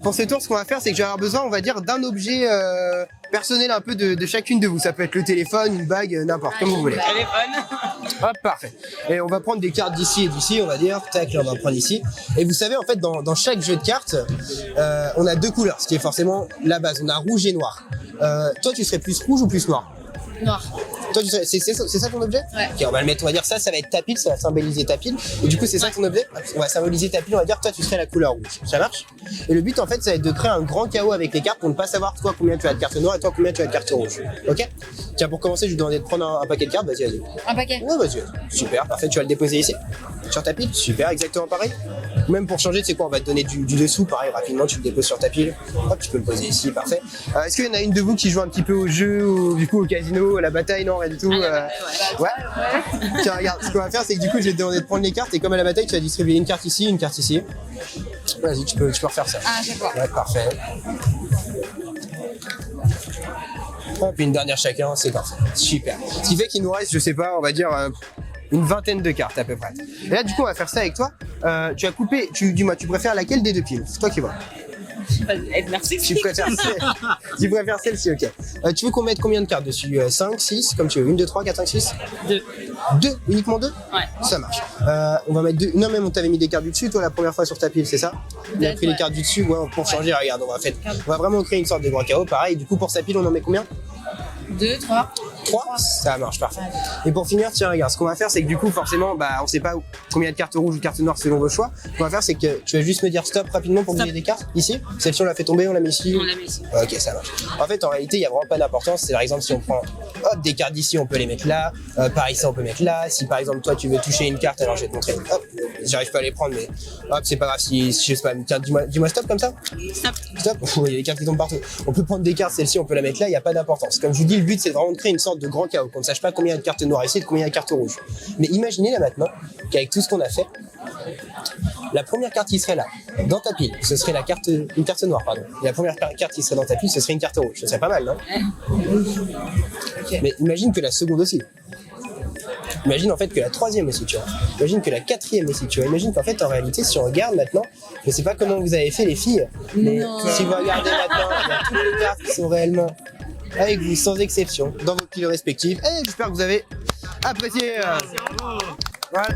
Pour ce tour, ce qu'on va faire, c'est que je vais avoir besoin, on va dire, d'un objet personnel un peu de chacune de vous. Ça peut être le téléphone, une bague, n'importe, comme vous voulez. Téléphone. Hop, parfait. Et on va prendre des cartes d'ici et d'ici, on va dire. Tac, là, on va prendre ici. Et vous savez, en fait, dans chaque jeu de cartes, on a deux couleurs, ce qui est forcément la base. On a rouge et noir. Toi, tu serais plus rouge ou plus noir? Noir. Toi, c'est ça ton objet? Ouais. Ok, on va le mettre, on va dire ça va être ta pile, ça va symboliser ta pile. Et du coup, c'est ça ton objet? On va symboliser ta pile, on va dire toi, tu serais la couleur rouge. Ça marche? Et le but, en fait, ça va être de créer un grand chaos avec les cartes pour ne pas savoir toi combien tu as de cartes noires et toi combien tu as de cartes rouges. Ok? Tiens, pour commencer, je vais te demander de prendre un paquet de cartes. Vas-y, vas-y. Un paquet. Ouais, vas-y. Super, parfait. Tu vas le déposer ici. Sur ta pile. Super, exactement pareil. Même pour changer, tu sais quoi, on va te donner du dessous. Pareil, rapidement, tu le déposes sur ta pile. Hop, tu peux le poser ici, parfait. Est-ce qu'il y en a une de vous qui joue un petit peu au jeu ou du coup au casino, à la bataille? Non, rien du tout. Ouais. Tiens, regarde, ce qu'on va faire, c'est que du coup, je vais te demander de prendre les cartes et comme à la bataille, tu vas distribuer une carte ici, une carte ici. Vas-y, tu peux refaire ça. Ah, je vois. Ouais, parfait. Hop, une dernière chacun, c'est parfait. Super. Ce qui fait qu'il nous reste, je sais pas, on va dire une vingtaine de cartes à peu près. Et là, du coup, on va faire ça avec toi. Tu as coupé, dis-moi, tu préfères laquelle des deux piles? C'est toi qui vois. Merci. Tu préfères celle-ci, ok. Tu veux qu'on mette combien de cartes dessus? 5, 6, comme tu veux. 1, 2, 3, 4, 5, 6? 2. 2? Uniquement 2? Ouais. Ça marche. On va mettre 2. Non, même on t'avait mis des cartes du dessus, toi, la première fois sur ta pile, c'est ça? On a pris les cartes du dessus, ouais, pour changer. Regarde, on va vraiment créer une sorte de grand chaos. Pareil, du coup, pour sa pile, on en met combien? 2, 3. 3, ça marche, parfait. Et pour finir, tiens, regarde, ce qu'on va faire, c'est que du coup, forcément, on sait pas combien de cartes rouges ou de cartes noires selon vos choix. Ce qu'on va faire, c'est que tu vas juste me dire stop rapidement pour que vous ayez des cartes. Ici, celle-ci, on l'a fait tomber, on l'a mis ici. On l'a mis ici. Ok, ça marche. En fait, en réalité, il y a vraiment pas d'importance. C'est par exemple, si on prend des cartes d'ici, on peut les mettre là. Par ici, on peut mettre là. Si par exemple, toi, tu veux toucher une carte, alors je vais te montrer. Hop, j'arrive pas à les prendre, mais hop, c'est pas grave. Si je sais pas, tiens, dis-moi stop comme ça. Stop. Stop. Il y a des cartes qui tombent partout. On peut prendre des cartes, celle-ci, on peut la mettre là. Il y a pas d'importance. Comme je vous dis, le but, c'est vraiment de créer une sorte de grand chaos. Qu'on ne sache pas combien il y a de cartes noires ici et combien il y a de cartes rouges. Mais imaginez là maintenant qu'avec tout ce qu'on a fait, la première carte qui serait là, dans ta pile, ce serait une carte noire, pardon. Et la première carte qui serait dans ta pile, ce serait une carte rouge. Ce serait pas mal, non? Mais imagine que la seconde aussi. Imagine en fait que la troisième aussi, tu vois. Imagine que la quatrième aussi, tu vois. Imagine qu'en fait, en réalité, si on regarde maintenant, je sais pas comment vous avez fait les filles, mais si vous regardez maintenant, il y a toutes les cartes qui sont réellement avec vous, sans exception, dans vos piles respectives. Et j'espère que vous avez apprécié. Voilà.